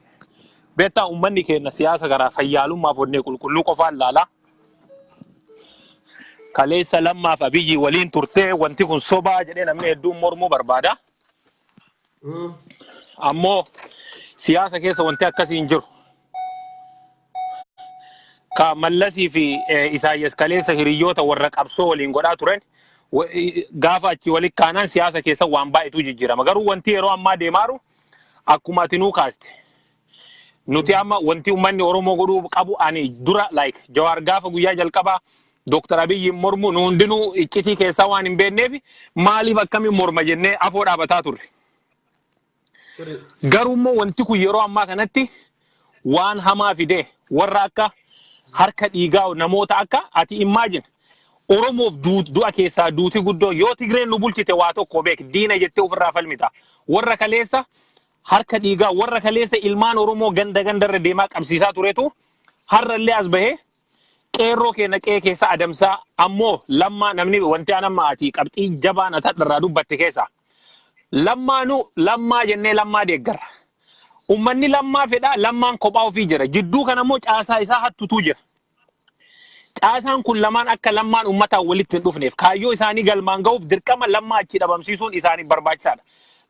beektaa ummanni keenya siyaasa garaa fayyaalummaaf wannee qulqulluu qofaan laala kaleessa lammaaf Abiyyi waliin turtee wanti kun sobaa jedhee namni hedduun mormuu barbaada ammoo siyaasa keessa wanti akkasii hin jiru ka Mallasii fi Isaayyaas kaleessa hiriyoota warra qabsoo waliin godhaa turan gaafa achi walitti kaanaan siyaasa keessa waan baay'eetu jijjiirama garuu wanti yeroo ammaa deemaaru akkuma ati nuu kaaste nuti amma wanti ummanni Oromoo godhuu qabu ani dura like Jawaar gaafa guyyaa jalqabaa Dr. Abiyyi mormu nu hundinuu iccitii keessaa waan hin beekneef maaliif akkamiin morma jennee afoo dhaabataa turre garuu immoo wanti kun yeroo ammaa kanatti waan hamaa fidee warra akka harka dhiigaa namoota akka ati imagine Oromoof du'a keessaa duuti guddoo yoo Tigreen nu bulchite waa tokko beek diina jettee ofirraa falmita warra kaleessa harka dhiigaa warra kaleessa ilmaan Oromoo gandarra deemaa qabsiisaa turetu har'allee as bahee qeerroo keenya qe'ee keessa adamsaa ammoo lammaa namni wanti anamma ati qabxii jabaan atadharraa dubbatte keessa lammaa jennee lammaa deeggarra ummanni lammaa fedha lammaan kophaa ofii jira jidduu kana immoo caasaa isaa hattutuu jira caasaan kun lamaan akka lammaan ummataan walitti hin dhufneef kaayyoo isaanii galmaan ga'uuf dirqama lammaa achi dhabamsiisuun isaanii barbaachisaadha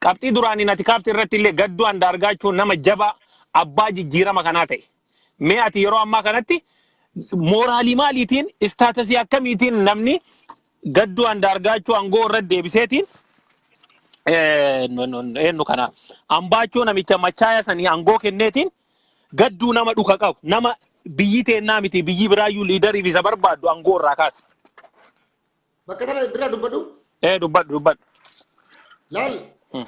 qabxii duraanii nati kaafte irratti illee gadduu andaargaachuun nama jabaa abbaa jijjiirama kanaa ta'e mee ati yeroo ammaa kanatti mooraalii maaliitiin istaatasii akkamiitiin namni gadduu andaargaachuu aangoo irratti deebiseetiin eenyu kana ambaachuu namicha machaaya sanii aangoo kenneetiin gadduu nama dhuka qabu nama biyyi teennaa miti biyyi biraayyuu liidariif isa barbaaddu aangoo irraa kaasa. Bakka tana biraa dubbadhu? Dubbadhu. Laal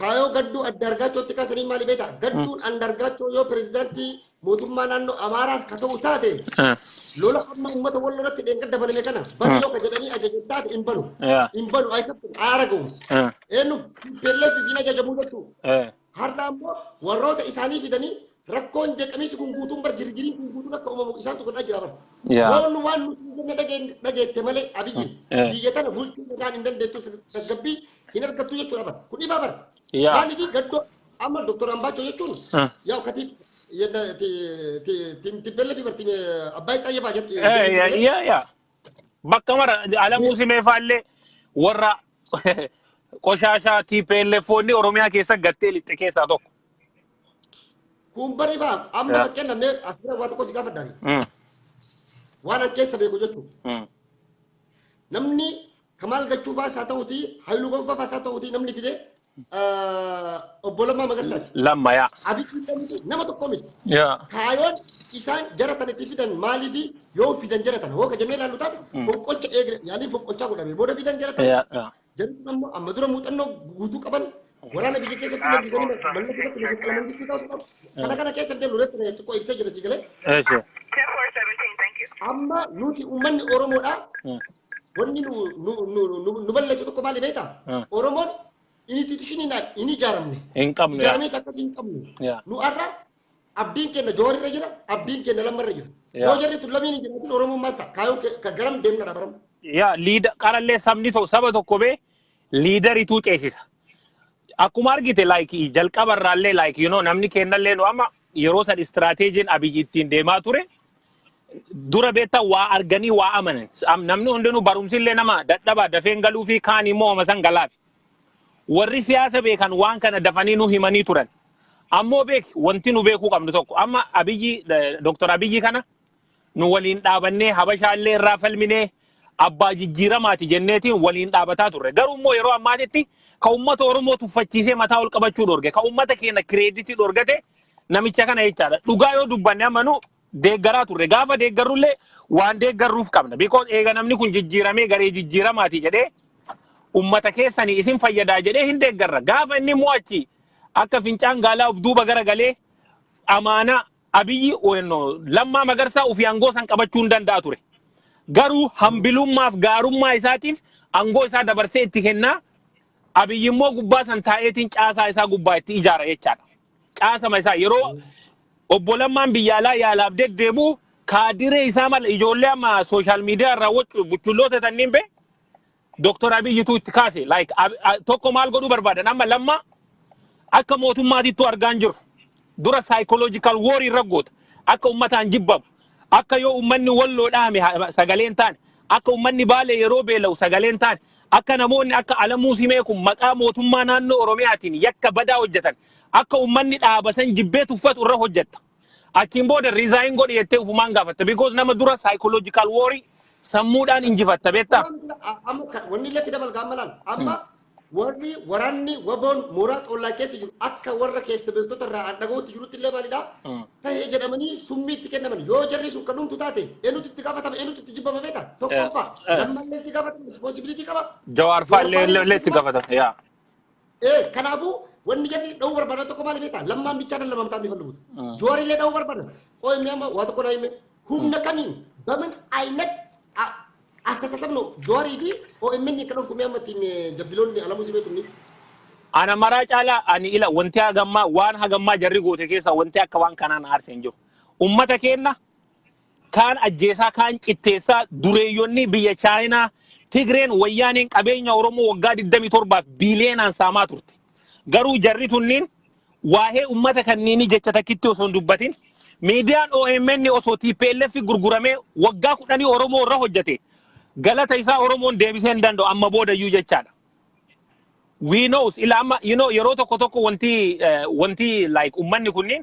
kaayoo gadduu andargaachootti kaasanii maali beektaa gadduun andargaachoo yoo pirezidaantii mootummaa naannoo Amaaraa ka ta'u taate lola amma uummata wal lolatti dheenga dabalame kana bari yoo ka jedhanii ajajan taate hin banu ayikatti aara ga'u eenyu pellee fi ajajamuu jettu har'a ammoo warroota isaanii fidanii rakkoon jeqamichi kun guutuun bar girgirii kun guutuun akka uumamu isaan tokko jira bar yoon waan nuti dhageette malee abiyyi biyya tana bulchuu isaan hin dandeettu tasgabbii hin argattu jechuudha bar kun dhibaa bar maaliif gaddoo amma doktor Ambaachoo jechuun yaa katiif tibbelle fi barti abbaa isaa yabaa jetti bakka mara Alamuu Simee faallee warra qoshaashaa TPLFoonni Oromiyaa keessa gattee lixxe keessaa tokko. Kun bari baa amma bakkeen namee asirra waa tokko si gaafadhaani. Waan an keessa beeku jechuudha. Namni Kamaal Gachuu baasaa ta'uuti Haayiluu Gonfaa baasaa ta'uuti namni fidee obbo Lammaa Magarsaati. Lamma yaa. Abiddi nama tokko miti. Kaayoon isaan jaratan itti fidan maaliif yoo fidan jaratan hooka jennee ilaallu taate fonqolcha eegre yaani fonqolchaa godhame booda fidan jaratan. Jaratan ammoo amma dura muuxannoo guutuu qaban waraana biyya keessatti leenjisanii manni keessatti leenjisanii mangistii taasisuu qabu. Kana keessa deemu reessi xiqqoo ibsee jira si galee. Amma nuti uummanni Oromoodha. Wanni nu balleessu tokko maali beektaa? Oromoon institutioniin hin ijaaramne. Hin qabne. Ijaaramees akkasii hin qabne. Nu har'a abdiin keenya Jawaarra jira, abdiin keenya Lammarra jira. Yoo jarri tun lamiin hin jiraatin Oromoon maal ta'a? Kaayoon ka garam deemnadha baramu. Liida qarallee sabni saba tokko bee liidariituu ceesisa. Akkuma argite jalqabarraallee namni kennallee nu amma yeroo san istiraateejiin abiyyi ittiin deemaa ture. Dura beektaa waa arganii waa amanan. Namni hundinuu barumsillee nama dadhabaa dafeen galuu fi kaan immoo homa san galaafi. Warri siyaasa beekan waan kana dafanii nu himanii turan. Ammoo beeki wanti nu beekuu qabnu tokko. Amma Dr. Abiyyi kana nu waliin dhaabannee Habashaallee irraa falminee abbaa jijjiiramaati jenneetiin waliin dhaabataa turre. Garuu immoo yeroo ammaatitti ka uummata Oromoo tuffachiisee mataa ol qabachuu dhorge. Ka uummata keenya kireeditii dhorgate namicha kana jechaadha. Dhugaa yoo dubbanne amma nu deeggaraa turre. Gaafa deeggarrullee waan deeggarruuf qabna. Because eega namni kun jijjiiramee garee jijjiiramaati jedhee ummata keessanii isin fayyadaa jedhee hin deeggarra. Gaafa inni mo'achi akka fincaan gaalaa of duuba garagalee amaana Abiyyi Lammaa Magarsaa ofii aangoo san qabachuu hin danda'a ture. Garuu hambilummaaf gaarummaa isaatiif aangoo isaa dabarsee itti kennaa. Abiyyi immoo gubbaa san taa'eetiin caasaa isaa gubbaa itti ijaara jechaadha. Caasama isaa yeroo obbo Lammaan biyya alaa yaalaaf deddeebi'u kaadiree isaa mala ijoollee amma sooshaal miidiyaa irraa buchulloota tanniin bee Dr. Abiyyitu itti kaase tokko maal godhuu barbaadan amma Lammaa akka mootummaatittu argaan jiru dura psychological war irra goota akka ummataan jibbamu akka yoo ummanni walloo dhaame sagaleen taane akka ummanni Baalee yeroo beela'u sagaleen taane akka namoonni akka Alamuu Simee kun maqaa mootummaa naannoo Oromiyaatiin yakka badaa hojjetan akka ummanni dhaabasan jibbee tuffatu irra hojjetta. Achiin booda resign godhi jettee ufumaan gaafatta because nama dura psychological war sammuudhaan injifatta beektaa. Wanni illee dabal gaammalaan amma warri waraanni waboon mooraa xollaa keessa jiru akka warra keessa beektota irraa dhaga'uutti jirutti illee maalidhaa ta'ee jedhamanii summii itti kennaman yoo jarri sun kan dhumtu taate eenyutu itti gaafatama eenyutu itti jibbama beektaa tokkoffaa lammallee itti gaafatama responsibility qaba. Jawaar faallee itti gaafatama. Kanaafuu wanni jarri dha'uu barbaadan tokko maali beektaa Lammaan bichaa dhala lamamtaa mi falluutu. Jawaar illee dha'uu barbaadan qo'imni amma waa tokko dhaa'ime humna kamiin bamin ayinat አስተሳሰብነው ጆሪ ቢ ኦኤምኤን ከነፍቱ የሚያመጥኝ ጀብቢሎኒ አለሙ ሲሜ ኩኒ አና መራጫላ አኒ ኢላ ወንቲ አገማ ዋን ሀገማ ጀሪ ጎቴ ኬሳ ወንቲ አከዋን ካናን አርሴን ጆ ኡመተ ኬና ካን አጄሳ ካን ጭቴሳ ዱሬዮኒ ብየ ቻይና ትግሬን ወያኔን ቀበኛ ኦሮሞ ወጋ 27 ቢሊየን አንሳማ ቱርቲ ገሩ ጀሪቱኒን ዋሄ ኡመተ ከኒኒ ጀቻ ተኪቲ ኦሶን ዱበቲን ሚዲያን ኦኤምኤን ኦሶ ቲፒኤልኤፍ ጉርጉረሜ ወጋ ኩዳኒ ኦሮሞ ራ ሆጀቴ galata isaa Oromoon deebiseen danda'u amma booda iyyuu jechaadha. We knows ila amma yeroo tokko wanti like ummanni kunniin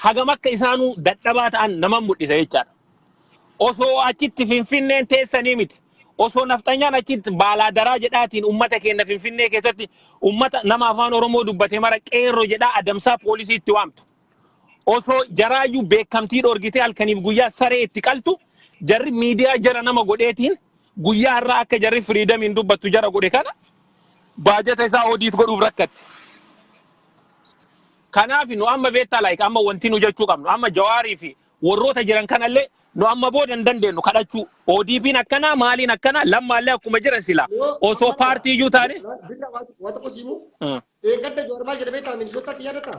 hagam akka isaanuu dadhabaa ta'an nama mul'isa jechaadha. Osoo achitti Finfinneen teessanii miti. Osoo nafxanyaan achitti baalaadaraa jedhaatiin ummata keenya Finfinnee keessatti ummata nama afaan Oromoo dubbatee mara qeerroo jedhaa adamsaa poolisii itti waamtu. Osoo jaraayyuu beekamtii dhorgitee halkaniif guyyaa saree itti qaltu jarri miidiyaa jara nama godheetiin guyyaa irraa akka jarri firiidamiin dubbattu jara godhe kana baajata isaa ODP godhuuf rakkatti. Kanaaf nu amma beektaa like amma wanti nu jechuu qabnu amma Jawaarii fi warroota jiran kanallee nu amma booda hin dandeenyu kadhachuu ODP'n akkana maaliin akkana lammaallee akkuma jiran sila osoo paartii iyyuu taane wata qosimu eegadda Jawaar maal jedhamee ta'a minisootaatti yaadata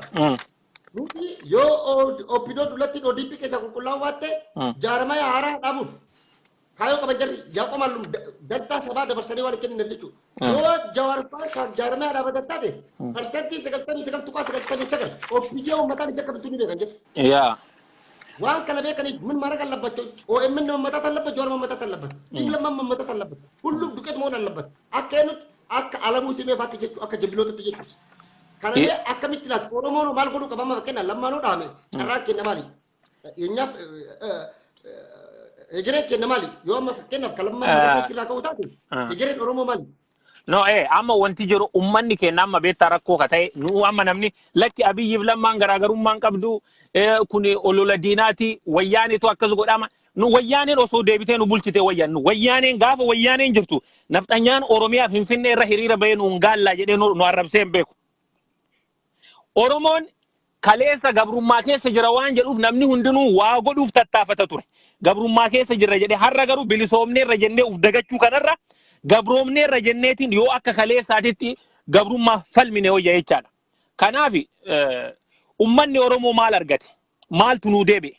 nuti yoo OPDON Dullaatin ODP keessa qulqullaa'uu baatte jaarmaya haaraa dhaabuuf kaayoo qaban jarri yaaqomalum dantaa sabaa dabarsanii waan kennin jechuudha. Yoo Jawaar kan jaarmaya dhaabatan taate parsantii 99.99 OPDON uummataan isa kabiltuu ni beekan jedhu. Waan kana beekaniif min mara kan labbachuu OMN mammataa tan labbat Jawaar mammataa tan labbat Dimlamman mammataa tan labbat hullum duqet moo nan labbat akka eenyutti akka Alamuu Simee faatti jechuudha akka Jabbilootatti jechuudha. Kanamee akkamitti laata Oromoon maal godhuu qaba amma fakkeenyaaf lammaanuu dhaame carraa kenna maali? Eenyaaf egereen kenna maali? Yoo amma fakkeenyaaf kalammaan magarsaa achirraa ka'uu taate egereen Oromoo maali? No amma wanti jiru ummanni keenya amma beektaa rakkoo ka ta'e nu amma namni lakki Abiyyiif lammaan garaagarummaan qabdu kun olola diinaati wayyaaniitu akkas godhama nu wayyaaneen osoo deebitee nu bulchite wayyaan nu wayyaaneen gaafa wayyaaneen jirtu nafxanyaan Oromiyaa Finfinnee irra hiriira bahee nu gaallaa jedhee nu arrabsee hin beeku. Oromoon kaleessa gabrummaa keessa jira waan jedhuuf namni hundinuu waa godhuuf tattaafata ture. Gabrummaa keessa jira jedhee har'a garuu bilisoomnee irra jennee uf dagachuu kanarra gabroomnee irra jenneetiin yoo akka kaleessaatitti gabrummaa falmine wayya jechaadha. Kanaaf ummanni Oromoo maal argate? Maaltu nuu deebi'e?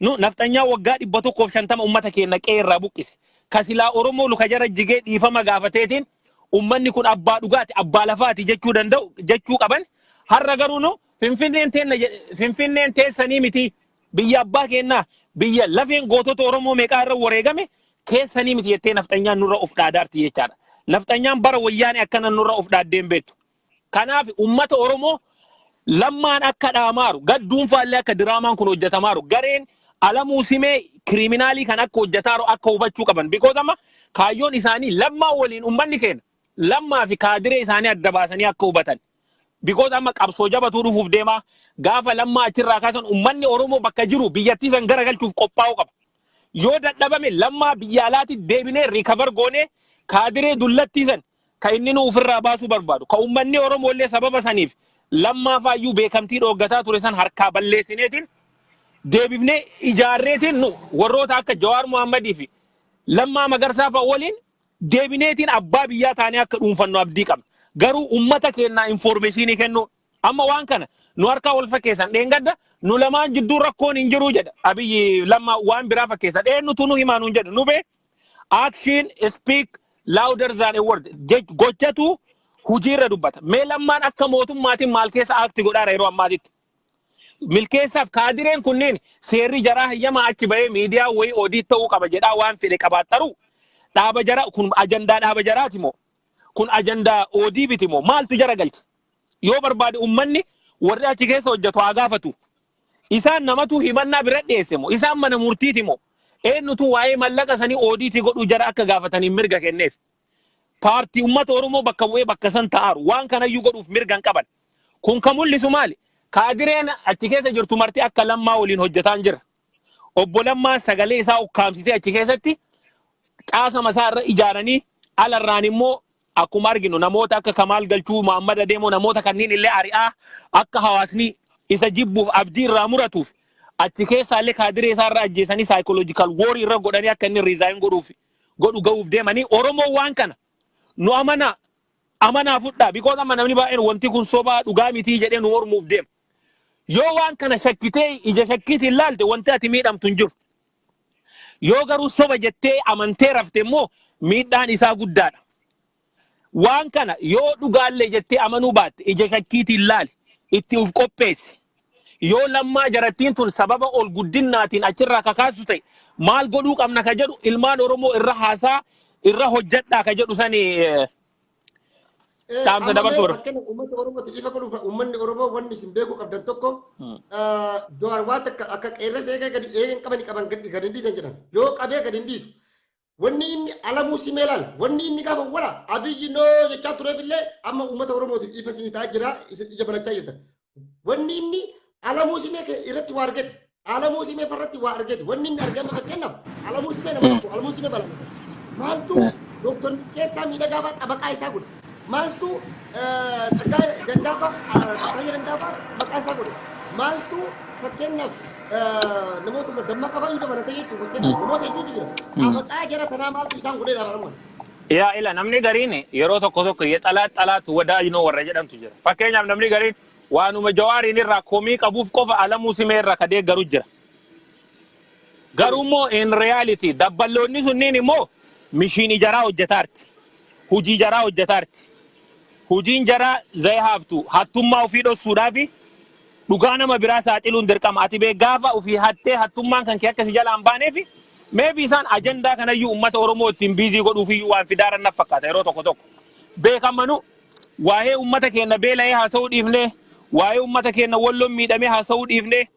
Nu nafxanyaa waggaa 150 ummata keenya qeerraa buqqise. Kasilaa Oromoo luka jara jigee dhiifama gaafateetiin ummanni kun abbaa dhugaati abbaa lafaati jechuu danda'u jechuu qaban. Har'a garuu nu Finfinneen teessanii miti biyya abbaa kennaa biyya lafeen gootota Oromoo meeqaa irra wareegame keessanii miti jettee nafxanyaan nurra of dhaadaarti jechaadha. Nafxanyaan bara wayyaane akkana nurra of dhaaddeen beektu. Kanaaf ummata Oromoo lammaan akka dhaamaaru gadduunfaallee akka diraamaan kun hojjetamaaru gareen Alamuu Simee kiriminaalii kan akka hojjetaaru akka hubachuu qaban. Bikoos amma kaayyoon isaanii lammaa waliin ummanni keenya lammaa fi kaadiree isaanii adda baasanii akka hubatan. Bikoos amma qabsoo jabatuu dhufuuf deemaa gaafa lammaa achirraa kaasan ummanni Oromoo bakka jiru biyyattii san garagalchuuf qophaa'uu qaba. Yoo dadhabame lammaa biyya alaatti deebinee riikavar goonee kaadiree dullattii san kan inni nu ofirraa baasuu barbaadu. Kan ummanni Oromoo illee sababa saniif lammaa faayyuu beekamtii dhooggataa ture san harkaa balleessineetiin deebifnee ijaarreetiin nu warroota akka Jawaar Muhammadii fi lammaa Magarsaa fa'a waliin deebineetiin abbaa biyyaa taanee akka dhuunfannu abdii qabna. Garuu ummata keenyaa informeeshinii kennu amma waan kana nu harkaa wal fakkeessan dheengadda nu lamaan jidduu rakkoon hin jiru jedha Abiyyi lammaa waan biraa fakkeessa dheennutu nu himaa nuun jedhu nu bee action speak louder than a word gochatu hujiirra dubbata mee lammaan akka mootummaatiin maal keessa aakti godhaara yeroo ammaatitti milkeessaaf kaadireen kunneen seerri jaraa hayyamaa achi bahee miidiyaa wayii odii ta'uu qaba jedhaa waan fedhe qabaattaru dhaaba jaraa kun ajandaa dhaaba jaraati moo kun ajandaa odii biti moo maaltu jara galche yoo barbaade ummanni warri achi keessa hojjetu haa gaafatu isaan namatu himannaa bira dhiyeesse moo isaan mana murtiiti moo eenyutu waa'ee mallaqa sanii odiiti godhuu jara akka gaafatanii mirga kenneef paartii ummata Oromoo bakka bu'ee bakka san ta'aaru waan kanayyuu godhuuf mirga hin qaban kun kan mul'isu maali kaadireen achi keessa jirtu marti akka lammaa waliin hojjetaan jira obbo Lammaa sagalee isaa ukkaamsitee achi keessatti caasama isaa irra ijaaranii alarraan immoo akkuma arginu namoota akka Kamaal Galchuu Mahaammad adeemoo namoota kanneen illee ari'aa akka hawaasni isa jibbuuf abdii irraa muratuuf achi keessaallee kaadiree isaa irra ajjeesanii saayikoloojikaal woorii irra godhanii akka inni riizaayin godhu ga'uuf deemanii Oromoo waan kana nu amanaa fudhaa bikoos amma namni baay'een wanti kun sobaa dhugaa mitii jedhee nu mormuuf deema. Yoo waan kana shakkitee ija shakkiitiin ilaalte wanti ati miidhamtu hin jiru. Yoo garuu soba jettee amantee rafte immoo miidhaan isaa guddaadha. Waan kana yoo dhugaallee jettee amanuu baatte ija shakkiitiin ilaali itti uf qopheessi. Yoo lammaa jarattiin tun sababa ol guddinnaatiin achirraa kakaasu ta'e maal godhuu qabna ka jedhu ilmaan Oromoo irra haasaa irra hojjedhaa ka jedhu sani taamsa dabarsu bara. Uummanni Oromoo ifa godhuuf uummanni Oromoo wanni isin beekuu qabdan tokko Jawaar waan akka qeerransa gadi eegeen qaban gadi dhiisan jedhan yoo qabee gadi dhiisu wanni inni Alamuu Simee laal wanni inni gaafa wala Abiyyi noo jechaa tureefillee amma uummata Oromootiif ifa isin ta'aa jira isin ija balachaa jirtan wanni inni Alamuu Simee irratti waa argate Alamuu Simee farratti waa argate wanni inni argame fakkeenyaaf Alamuu Simee nama tokko Alamuu Simee balaa maaltu Dooktor Keessaa miidhagaa xabaqaa isaa godhe maaltu saggaa dandaafa akkana dandaafa maqaa isaa godhe maaltu fakkeenyaaf namoota damma qaban dabalata jechuudha fakkeenyaaf namoota hedduutu jira maqaa jara tanaa maaltu isaan godhee dhaabaraman. Yaa ila namni gariin yeroo tokko tokko xalaat wadaajinoo warra jedhamtu jira. Fakkeenyaaf namni gariin waanuma Jawaariin irraa komii qabuuf qofa Alamuu Simee irraa kadee garu jira. Garuu immoo in reality dabballoonni sunniin immoo mishiinii jaraa hojjetaarti. Hujii jaraa hojjetaarti. Hujiin jaraa zay haaftu hattummaa ofii dhossuudhaafi dhugaa nama biraa saaxiluun dirqama. Ati bee gaafa ofii hattee hattummaan kan kee akkasi jalaan baaneefi maybe isaan ajandaa kanayyuu uummata Oromoo ittiin biizii godhuufiyyuu waan fidaaran naf fakkaata yeroo tokko tokko. Beekamanu waa'ee uummata keenya beela'ee haasa'uu dhiifnee waa'ee uummata keenya walloon miidhamee haasa'uu dhiifnee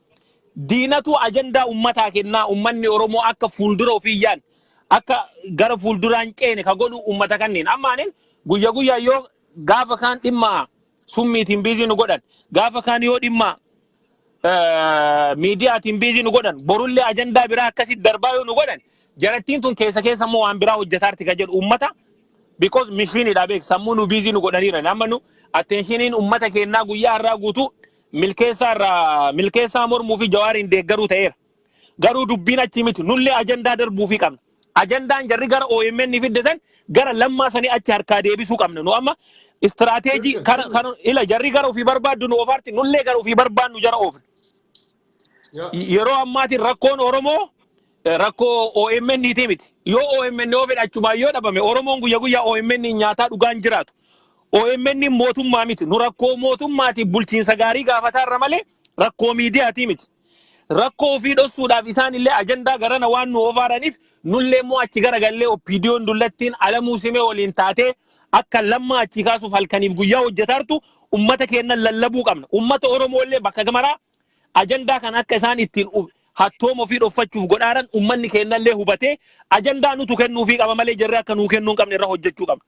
diinatu ajandaa uummataa kennaa uummanni Oromoo akka fuuldura ofiiyyaan akka gara fuulduraan ceene ka godhu uummata kanneen ammaanin guyyaa yoo gaafa kaan dhimma summiitiin biizii nu godhan gaafa kaan yoo dhimma miidiyaatiin biizii nu godhan borullee ajandaa biraa akkasitti darbaa yoo nu godhan jarattiin tun keessa immoo waan biraa hojjetaarti ka jedhu uummata because mishiinidha beek sammuu nu biizii nu godhaniira amma nu attenshiniin uummata keenyaa guyyaa irraa guutuu milkeessaa mormuu fi Jawaariin deeggaruu ta'eera. Garuu dubbiin achi miti nullee ajandaa darbuu fi qabna. Ajandaan jarri gara OMN fiddesan gara lammaa sanii achi harkaa deebisuu qabna. Nu amma istirateejii ila jarri gara ofii barbaaddu nu ofaarti nullee gara ofii barbaadnu jara oofne. Yeroo ammaatiin rakkoon Oromoo rakkoo OMN miti. Yoo OMN oofedha achumaa yoo dhabame Oromoon guyyaa OMN nyaataa dhugaan jiraatu. OMN mootummaa miti. Nu rakkoo mootummaatiif bulchiinsa gaarii gaafatarra malee rakkoo miidiyaati miti. Rakkoo ofii dhossuudhaaf isaan illee ajandaa garana waan nu ofaaraniif nullee immoo achi garagallee OPDON Dullattiin Alamuu Simee waliin taatee akka lammaa achi kaasuuf halkaniif guyyaa hojjetartu ummata keenya lallabuu qabna. Ummata Oromoo illee bakka gamaraa ajandaa kan akka isaan ittiin hattooma ofii dhoffachuuf godhaaran ummanni keenya illee hubatee ajandaa nutu kennuufii qaba malee jarri akka nuu kennuu hin qabne irra hojjechuu qabna.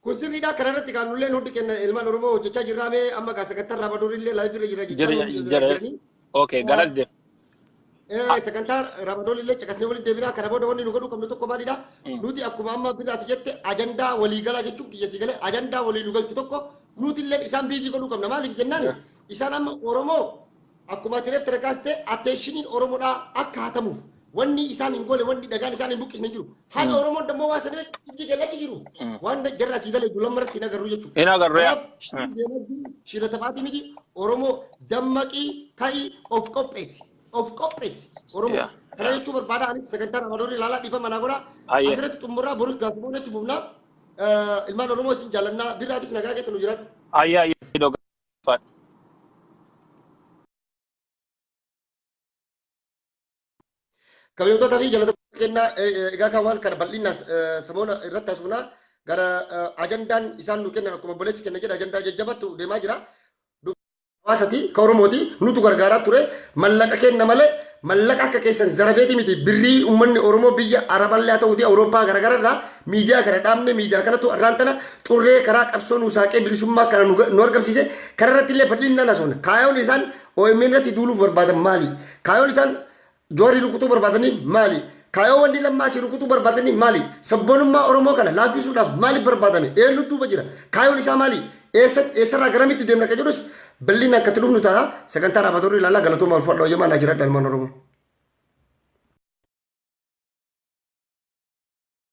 Kun sirriidha kanarratti kan nulleen hundi kenna ilmaan Oromoo hojjechaa jirraamee amma sagantaa Ramadoorillee laayibirra jira. Okay, galatde. Sagantaa Ramadoorillee caqasnee waliin deebinaa kana booda wanni nu godhuu qabnu tokko maalidha? Nuti akkuma amma biraati jette ajandaa waliigalaa jechuun kiyyasii galee ajandaa walii nu galchu tokko nuti illee isaan biizii godhuu qabna maaliif jennaan isaan amma Oromoo akkuma tireef tarkaastee atteeshiniin Oromoodhaa akka hatamuuf wanni isaan hin goone wanni dhagaan isaan hin buqqisne jiru haga Oromoon dammoo waan sana ijji galatti jiru waan jarra asii galee dulammarratti hin agarru jechuudha. Hin agarru yaa. Shira taphaati miti Oromoo dammaqii ka'ii of qopheessi Oromoo. Kana jechuun barbaada anis sagantaa Ramadoorii ilaalaa dhiifa manaa godhaa asirratti xumurraa borus gaafummoo natti fufnaa ilmaan Oromoo isin jaallannaa biraatis nagaa keessa nu jiran. Ayyaa Kabajamtoota fi jaallattoota kennaa egaa kan waan kana bal'inaan samoona irratti haasofnaa gara ajandaan isaan nu kennan akkuma boleessi kenna jedha ajandaa jajjabattu deemaa jira. Hawaasati ka Oromooti nutu gargaaraa ture mallaqa kenna malee mallaqa akka keessan zarafeeti miti birrii uummanni Oromoo biyya Araballee haa ta'uuti Awurooppaa garaagararraa miidiyaa kana dhaabne miidiyaa kanatu irraan tana xurree karaa qabsoo nu saaqee bilisummaa kana nu argamsiise kanarratti illee bal'inaan haasofna. Kaayoon isaan OMN irratti duuluuf barbaadan maali? Kaayoon isaan Jawaari rukutuu barbaadanii maali? Kaayoo wanni lammaa si rukutuu barbaadanii maali? Sabboonummaa Oromoo kana laaffisuudhaaf maaliif barbaadame? Eenyu duuba jira? Kaayoon isaa maali? Eessarraa garamitti deemna ka jedhus bal'inaan akka tuduuf nu ta'a sagantaa Ramadoorii ilaalaa galatooma ulfaadha hojjemaa na jiraadha ilmaan Oromoo.